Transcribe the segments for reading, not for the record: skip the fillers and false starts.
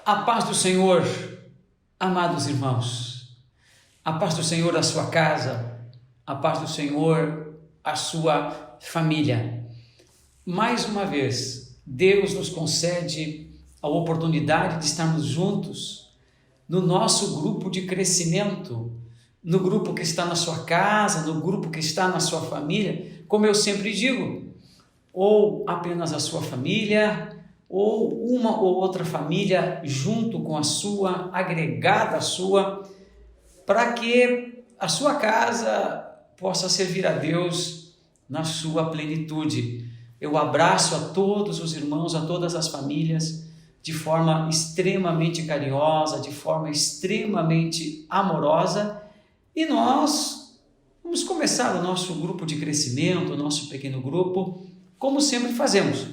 A paz do Senhor, amados irmãos, a paz do Senhor à sua casa, a paz do Senhor à sua família. Mais uma vez, Deus nos concede a oportunidade de estarmos juntos no nosso grupo de crescimento, no grupo que está na sua casa, no grupo que está na sua família, como eu sempre digo, ou apenas a sua família, ou uma ou outra família junto com a sua, agregada à sua, para que a sua casa possa servir a Deus na sua plenitude. Eu abraço a todos os irmãos, a todas as famílias, de forma extremamente carinhosa, de forma extremamente amorosa, e nós vamos começar o nosso grupo de crescimento, o nosso pequeno grupo, como sempre fazemos,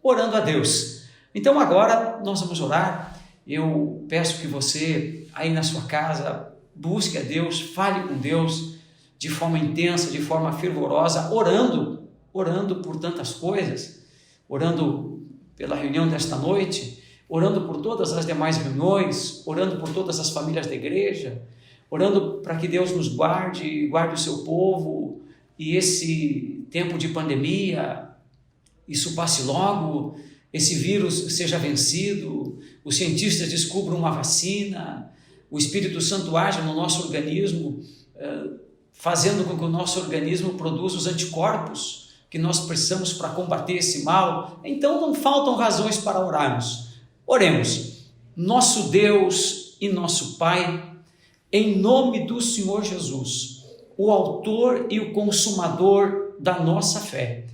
orando a Deus. Então agora nós vamos orar. Eu peço que você aí na sua casa busque a Deus, fale com Deus de forma intensa, de forma fervorosa, orando por tantas coisas, orando pela reunião desta noite, orando por todas as demais reuniões, orando por todas as famílias da igreja, orando para que Deus nos guarde o seu povo e esse tempo de pandemia, isso passe logo, esse vírus seja vencido, os cientistas descubram uma vacina, o Espírito Santo haja no nosso organismo, fazendo com que o nosso organismo produza os anticorpos que nós precisamos para combater esse mal. Então não faltam razões para orarmos. Oremos. Nosso Deus e nosso Pai, em nome do Senhor Jesus, o autor e o consumador da nossa fé,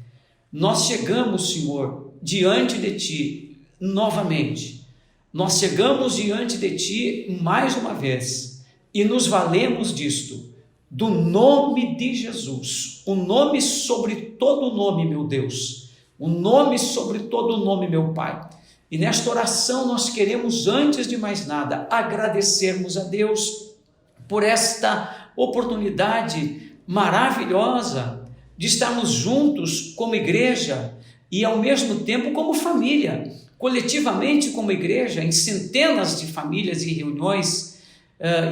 nós chegamos, Senhor, diante de Ti novamente. Nós chegamos diante de Ti mais uma vez e nos valemos disto, do nome de Jesus, o nome sobre todo nome, meu Deus, o nome sobre todo nome, meu Pai. E nesta oração nós queremos, antes de mais nada, agradecermos a Deus por esta oportunidade maravilhosa de estarmos juntos como igreja e ao mesmo tempo como família, coletivamente como igreja, em centenas de famílias e reuniões,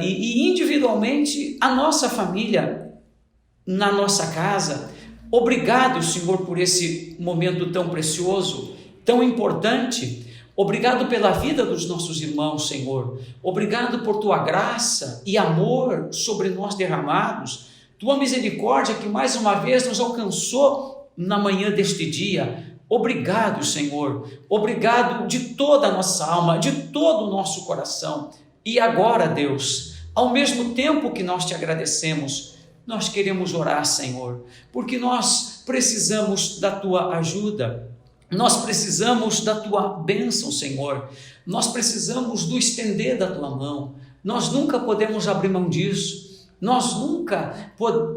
e individualmente a nossa família na nossa casa. Obrigado, Senhor, por esse momento tão precioso, tão importante. Obrigado pela vida dos nossos irmãos, Senhor. Obrigado por Tua graça e amor sobre nós derramados, Tua misericórdia que mais uma vez nos alcançou na manhã deste dia. Obrigado, Senhor. Obrigado de toda a nossa alma, de todo o nosso coração. E agora, Deus, ao mesmo tempo que nós Te agradecemos, nós queremos orar, Senhor, porque nós precisamos da Tua ajuda. Nós precisamos da Tua bênção, Senhor. Nós precisamos do estender da Tua mão. Nós nunca podemos abrir mão disso. Nós nunca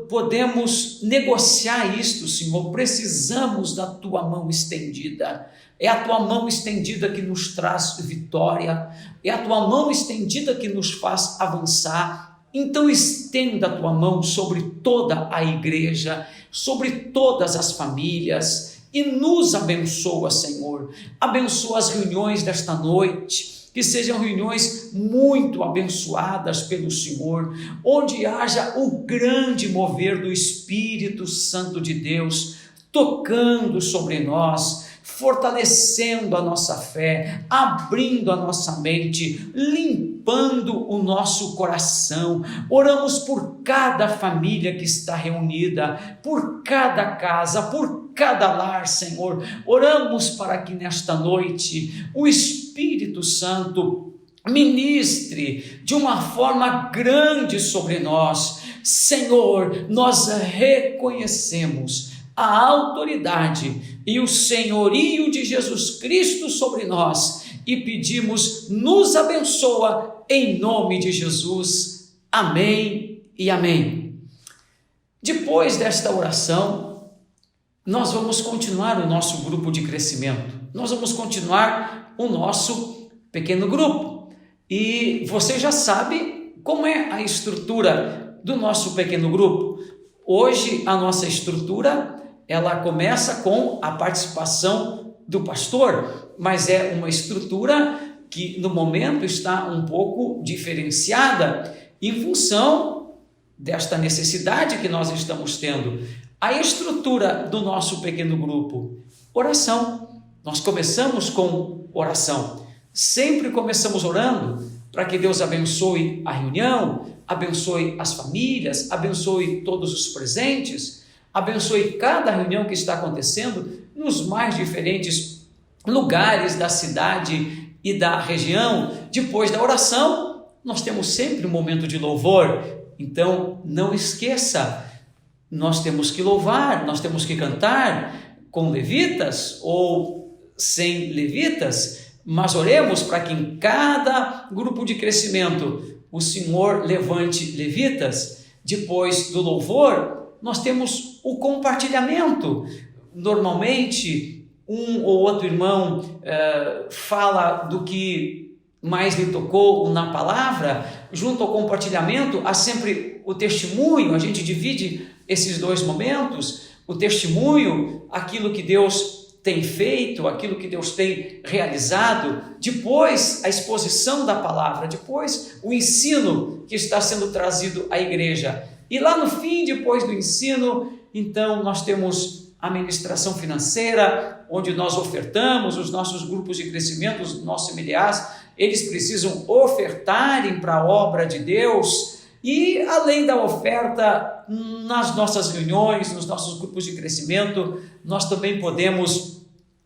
podemos negociar isto, Senhor. Precisamos da Tua mão estendida. É a Tua mão estendida que nos traz vitória. É a Tua mão estendida que nos faz avançar. Então estenda a Tua mão sobre toda a igreja, sobre todas as famílias, e nos abençoa, Senhor. Abençoa as reuniões desta noite, que sejam reuniões muito abençoadas pelo Senhor, onde haja o grande mover do Espírito Santo de Deus, tocando sobre nós, fortalecendo a nossa fé, abrindo a nossa mente, limpando o nosso coração. Oramos por cada família que está reunida, por cada casa, por cada lar, Senhor. Oramos para que nesta noite o Espírito Santo ministre de uma forma grande sobre nós. Senhor, nós reconhecemos a autoridade e o senhorio de Jesus Cristo sobre nós e pedimos, nos abençoa em nome de Jesus. Amém e amém. Depois desta oração, nós vamos continuar o nosso grupo de crescimento, nós vamos continuar o nosso pequeno grupo, e você já sabe como é a estrutura do nosso pequeno grupo. Hoje a nossa estrutura, ela começa com a participação do pastor, mas é uma estrutura que no momento está um pouco diferenciada em função desta necessidade que nós estamos tendo. A estrutura do nosso pequeno grupo: oração. Nós começamos com oração. Sempre começamos orando para que Deus abençoe a reunião, abençoe as famílias, abençoe todos os presentes, abençoe cada reunião que está acontecendo nos mais diferentes lugares da cidade e da região. Depois da oração, nós temos sempre um momento de louvor. Então, não esqueça, nós temos que louvar, nós temos que cantar com levitas ou sem levitas, mas oremos para que em cada grupo de crescimento o Senhor levante levitas. Depois do louvor, nós temos o compartilhamento. Normalmente, um ou outro irmão fala do que mais lhe tocou na palavra. Junto ao compartilhamento, há sempre o testemunho. A gente divide esses dois momentos: o testemunho, aquilo que Deus tem feito, aquilo que Deus tem realizado, depois a exposição da palavra, depois o ensino que está sendo trazido à igreja. E lá no fim, depois do ensino, então nós temos a ministração financeira, onde nós ofertamos. Os nossos grupos de crescimento, os nossos familiares, eles precisam ofertarem para a obra de Deus. E além da oferta, nas nossas reuniões, nos nossos grupos de crescimento, nós também podemos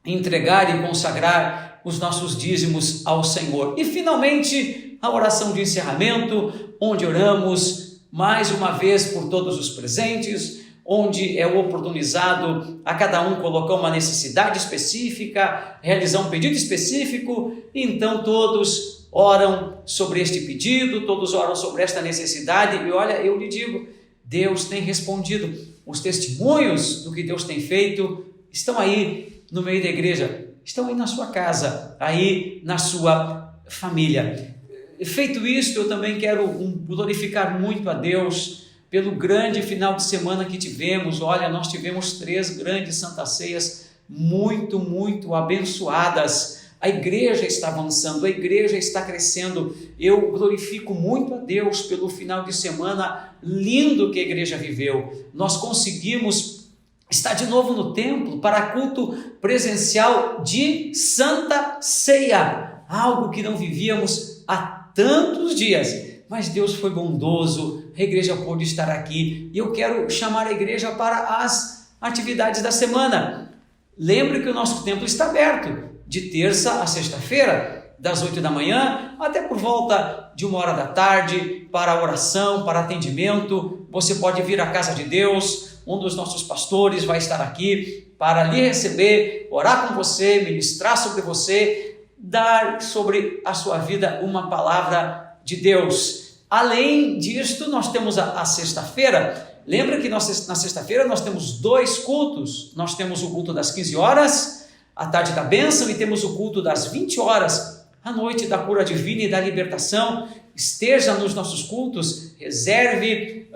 entregar e consagrar os nossos dízimos ao Senhor. E finalmente, a oração de encerramento, onde oramos mais uma vez por todos os presentes, onde é oportunizado a cada um colocar uma necessidade específica, realizar um pedido específico, e então todos oram sobre este pedido, todos oram sobre esta necessidade. E olha, eu lhe digo, Deus tem respondido. Os testemunhos do que Deus tem feito estão aí no meio da igreja, estão aí na sua casa, aí na sua família. Feito isto, eu também quero glorificar muito a Deus pelo grande final de semana que tivemos. Olha, nós tivemos 3 grandes santas ceias muito abençoadas. A igreja está avançando, a igreja está crescendo. Eu glorifico muito a Deus pelo final de semana lindo que a igreja viveu. Nós conseguimos estar de novo no templo para culto presencial de Santa Ceia, algo que não vivíamos há tantos dias. Mas Deus foi bondoso, a igreja pôde estar aqui, e eu quero chamar a igreja para as atividades da semana. Lembre que o nosso templo está aberto de terça a sexta-feira, das 8 da manhã até por volta de 1h para oração, para atendimento. Você pode vir à casa de Deus, um dos nossos pastores vai estar aqui para lhe receber, orar com você, ministrar sobre você, dar sobre a sua vida uma palavra de Deus. Além disto, nós temos a sexta-feira. Lembra que na sexta-feira nós temos 2 cultos. Nós temos o culto das 15 horas, a tarde da bênção, e temos o culto das 20 horas, a noite da cura divina e da libertação. Esteja nos nossos cultos, reserve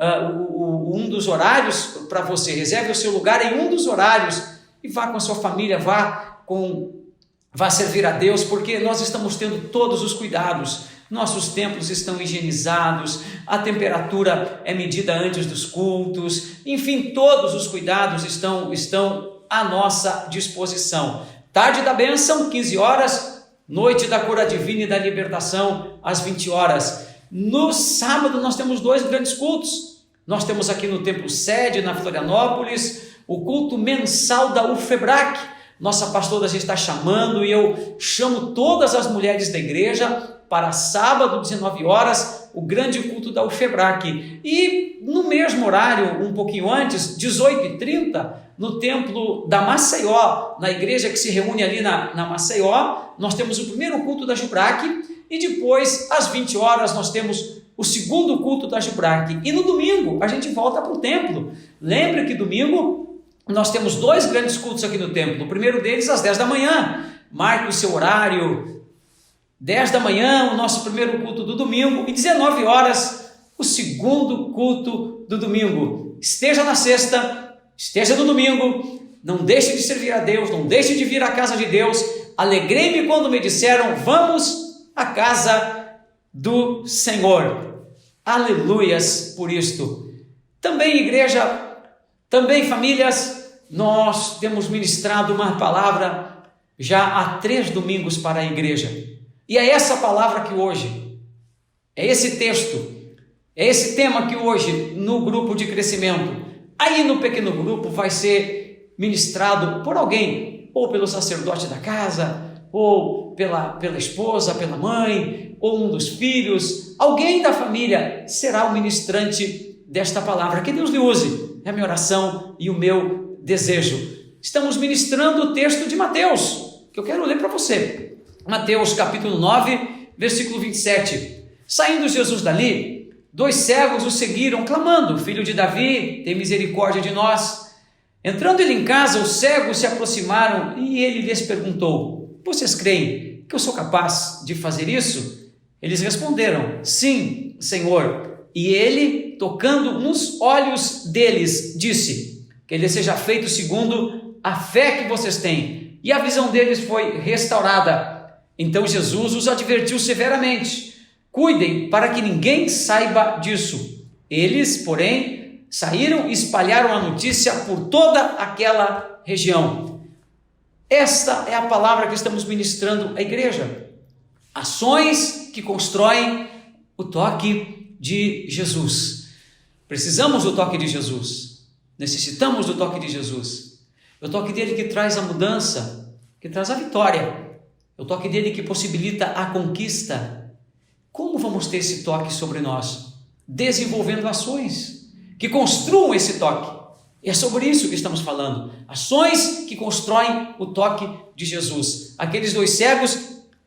um dos horários para você, reserve o seu lugar em um dos horários e vá com a sua família, vá servir a Deus, porque nós estamos tendo todos os cuidados. Nossos templos estão higienizados, a temperatura é medida antes dos cultos, enfim, todos os cuidados estão à nossa disposição. Tarde da bênção, 15 horas, noite da cura divina e da libertação, às 20 horas. No sábado nós temos 2 grandes cultos. Nós temos aqui no Templo Sede, na Florianópolis, o culto mensal da UFEBRAC. Nossa pastora já está chamando, e eu chamo todas as mulheres da igreja para sábado, 19 horas, o grande culto da UFEBRAC. E no mesmo horário, um pouquinho antes, 18h30, no templo da Maceió, na igreja que se reúne ali na Maceió, nós temos o primeiro culto da JUBRAC, e depois, às 20 horas, nós temos o segundo culto da JUBRAC. E no domingo, a gente volta para o templo. Lembre que domingo nós temos 2 grandes cultos aqui no templo. O primeiro deles às 10 da manhã. Marque o seu horário. 10 da manhã, o nosso primeiro culto do domingo, e 19 horas, o segundo culto do domingo. Esteja na sexta, esteja no domingo, não deixe de servir a Deus, não deixe de vir à casa de Deus. Alegrei-me quando me disseram: vamos a casa do Senhor. Aleluias por isto. Também, igreja, também famílias, nós temos ministrado uma palavra já há 3 domingos para a igreja. E é essa palavra que hoje, é esse texto, é esse tema que hoje no grupo de crescimento, aí no pequeno grupo vai ser ministrado por alguém, ou pelo sacerdote da casa, ou pela esposa, pela mãe, ou um dos filhos, alguém da família será o ministrante desta palavra. Que Deus lhe use, é a minha oração e o meu desejo. Estamos ministrando o texto de Mateus, que eu quero ler para você. Mateus capítulo 9, versículo 27. Saindo Jesus dali, 2 cegos o seguiram, clamando: Filho de Davi, tem misericórdia de nós. Entrando ele em casa, os cegos se aproximaram e ele lhes perguntou: Vocês creem que eu sou capaz de fazer isso? Eles responderam: Sim, Senhor. E ele, tocando nos olhos deles, disse: Que lhes seja feito segundo a fé que vocês têm. E a visão deles foi restaurada. Então Jesus os advertiu severamente: Cuidem para que ninguém saiba disso. Eles, porém, saíram e espalharam a notícia por toda aquela região. Esta é a palavra que estamos ministrando à igreja. Ações que constroem o toque de Jesus. Precisamos do toque de Jesus. Necessitamos do toque de Jesus. É o toque dele que traz a mudança, que traz a vitória. É o toque dele que possibilita a conquista. Como vamos ter esse toque sobre nós? Desenvolvendo ações que construam esse toque. E é sobre isso que estamos falando. Ações que constroem o toque de Jesus. Aqueles 2 cegos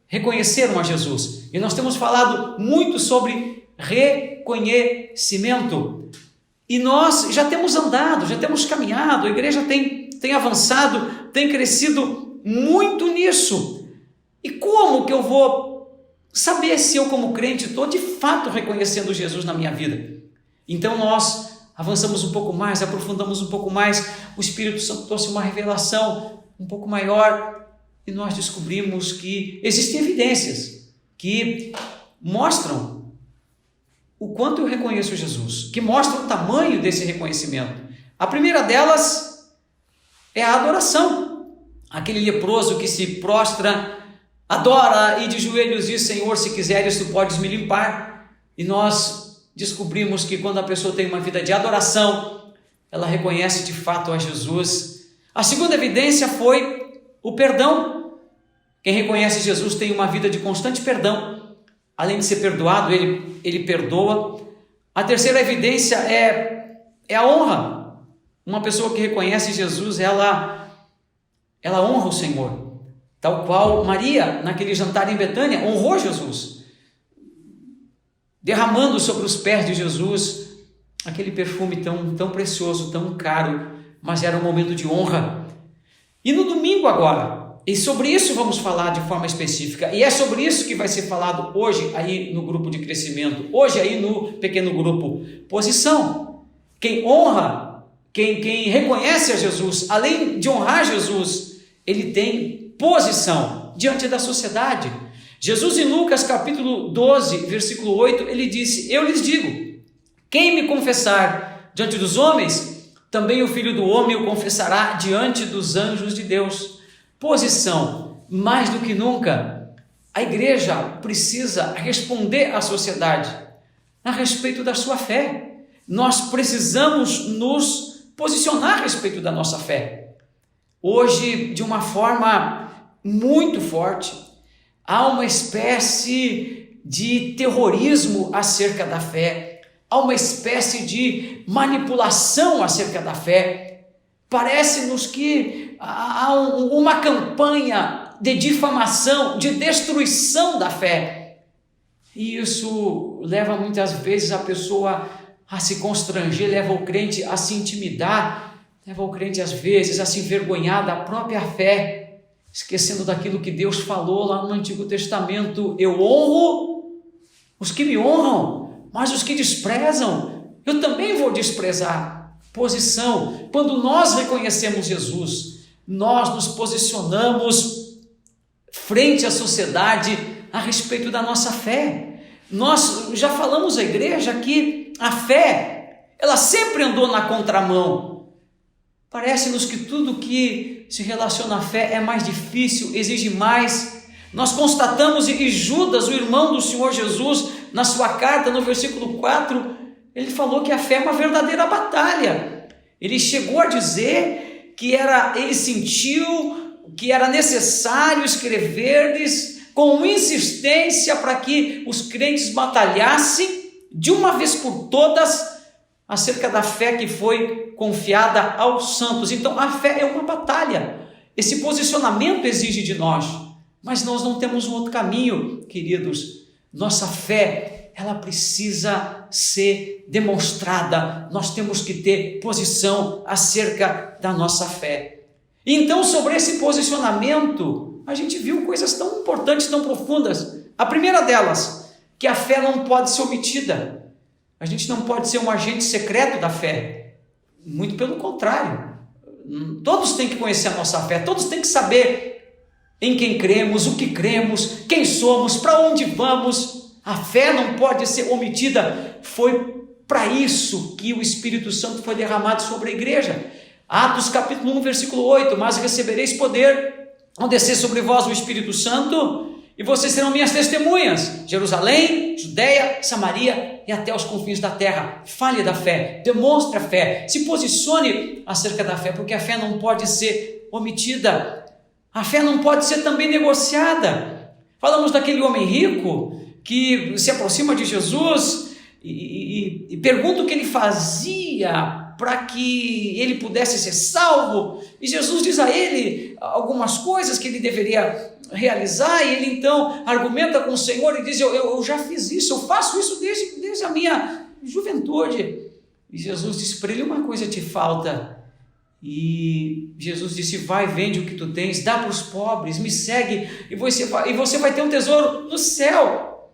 reconheceram a Jesus. E nós temos falado muito sobre reconhecimento. E nós já temos andado, já temos caminhado, a igreja tem avançado, tem crescido muito nisso. E como que eu vou saber se eu, como crente, estou de fato reconhecendo Jesus na minha vida? Então nós avançamos um pouco mais, aprofundamos um pouco mais, o Espírito Santo trouxe uma revelação um pouco maior e nós descobrimos que existem evidências que mostram o quanto eu reconheço Jesus, que mostram o tamanho desse reconhecimento. A primeira delas é a adoração. Aquele leproso que se prostra, adora e de joelhos diz: Senhor, se quiseres, tu podes me limpar. E nós descobrimos que quando a pessoa tem uma vida de adoração, ela reconhece de fato a Jesus. A segunda evidência foi o perdão. Quem reconhece Jesus tem uma vida de constante perdão. Além de ser perdoado, ele perdoa. A terceira evidência é a honra. Uma pessoa que reconhece Jesus, ela honra o Senhor. Tal qual Maria, naquele jantar em Betânia, honrou Jesus, derramando sobre os pés de Jesus aquele perfume tão precioso, tão caro, mas era um momento de honra. E no domingo agora, e sobre isso vamos falar de forma específica, e é sobre isso que vai ser falado hoje aí no grupo de crescimento, hoje aí no pequeno grupo. Posição. Quem honra, quem reconhece a Jesus, além de honrar Jesus, ele tem posição diante da sociedade. Jesus, em Lucas capítulo 12, versículo 8, ele disse: Eu lhes digo, quem me confessar diante dos homens, também o Filho do Homem o confessará diante dos anjos de Deus. Posição. Mais do que nunca, a igreja precisa responder à sociedade a respeito da sua fé. Nós precisamos nos posicionar a respeito da nossa fé. Hoje, de uma forma muito forte, há uma espécie de terrorismo acerca da fé, há uma espécie de manipulação acerca da fé. Parece-nos que há uma campanha de difamação, de destruição da fé. E isso leva muitas vezes a pessoa a se constranger, leva o crente a se intimidar, leva o crente às vezes a se envergonhar da própria fé, esquecendo daquilo que Deus falou lá no Antigo Testamento: eu honro os que me honram, mas os que desprezam, eu também vou desprezar. Posição. Quando nós reconhecemos Jesus, nós nos posicionamos frente à sociedade a respeito da nossa fé. Nós já falamos à igreja que a fé, ela sempre andou na contramão. Parece-nos que tudo que se relaciona à fé é mais difícil, exige mais. Nós constatamos, e Judas, o irmão do Senhor Jesus, na sua carta, no versículo 4, ele falou que a fé é uma verdadeira batalha. Ele chegou a dizer que ele sentiu que era necessário escrever-lhes com insistência para que os crentes batalhassem de uma vez por todas acerca da fé que foi confiada aos santos. Então a fé é uma batalha, esse posicionamento exige de nós, mas nós não temos um outro caminho, queridos. Nossa fé, ela precisa ser demonstrada, nós temos que ter posição acerca da nossa fé. Então, sobre esse posicionamento, a gente viu coisas tão importantes, tão profundas. A primeira delas, que a fé não pode ser omitida. A gente não pode ser um agente secreto da fé. Muito pelo contrário. Todos têm que conhecer a nossa fé, todos têm que saber em quem cremos, o que cremos, quem somos, para onde vamos. A fé não pode ser omitida. Foi para isso que o Espírito Santo foi derramado sobre a igreja. Atos capítulo 1, versículo 8, mas recebereis poder ao descer sobre vós o Espírito Santo, e vocês serão minhas testemunhas, Jerusalém, Judeia, Samaria e até os confins da terra. Fale da fé, demonstre a fé, se posicione acerca da fé, porque a fé não pode ser omitida, a fé não pode ser também negociada. Falamos daquele homem rico que se aproxima de Jesus e pergunta o que ele fazia para que ele pudesse ser salvo, e Jesus diz a ele algumas coisas que ele deveria realizar, e ele então argumenta com o Senhor e diz: eu já fiz isso, eu faço isso desde a minha juventude. E Jesus disse para ele: uma coisa te falta. E Jesus disse: vai, vende o que tu tens, dá para os pobres, me segue, e você vai ter um tesouro no céu.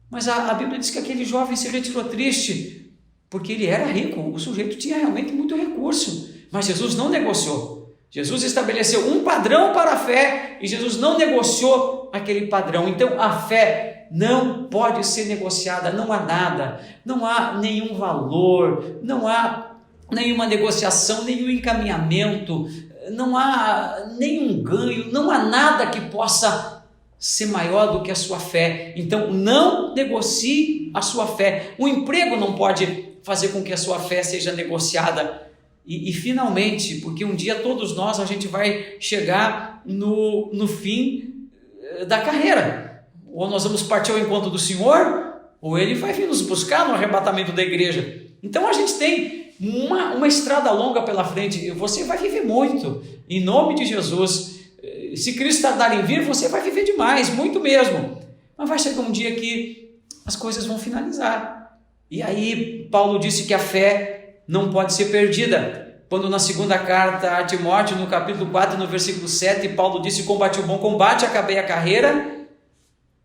Mas a Bíblia diz que aquele jovem se retirou triste, porque ele era rico, o sujeito tinha realmente muito recurso, mas Jesus não negociou. Jesus estabeleceu um padrão para a fé e Jesus não negociou aquele padrão. Então a fé não pode ser negociada, não há nada, não há nenhum valor, não há nenhuma negociação, nenhum encaminhamento, não há nenhum ganho, não há nada que possa ser maior do que a sua fé. Então não negocie a sua fé. O emprego não pode fazer com que a sua fé seja negociada. E finalmente, porque um dia todos nós, a gente vai chegar no fim da carreira. Ou nós vamos partir ao encontro do Senhor, ou Ele vai vir nos buscar no arrebatamento da igreja. Então a gente tem uma estrada longa pela frente. Você vai viver muito, em nome de Jesus. Se Cristo tardar em vir, você vai viver demais, muito mesmo. Mas vai chegar um dia que as coisas vão finalizar. E aí Paulo disse que a fé não pode ser perdida. Quando na segunda carta a Timóteo, no capítulo 4, no versículo 7, Paulo disse: combati o bom combate, acabei a carreira,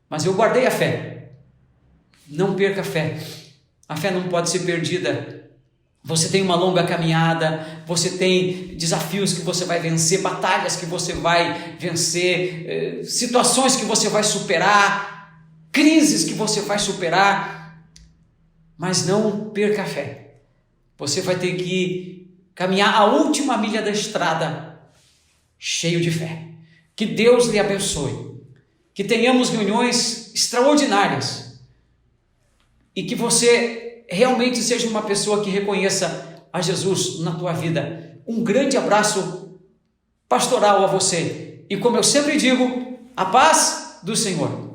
mas eu guardei a fé. Não perca a fé. A fé não pode ser perdida. Você tem uma longa caminhada, você tem desafios que você vai vencer, batalhas que você vai vencer, situações que você vai superar, crises que você vai superar. Mas não perca a fé. Você vai ter que caminhar a última milha da estrada cheio de fé. Que Deus lhe abençoe. Que tenhamos reuniões extraordinárias. E que você realmente seja uma pessoa que reconheça a Jesus na tua vida. Um grande abraço pastoral a você. E como eu sempre digo, a paz do Senhor.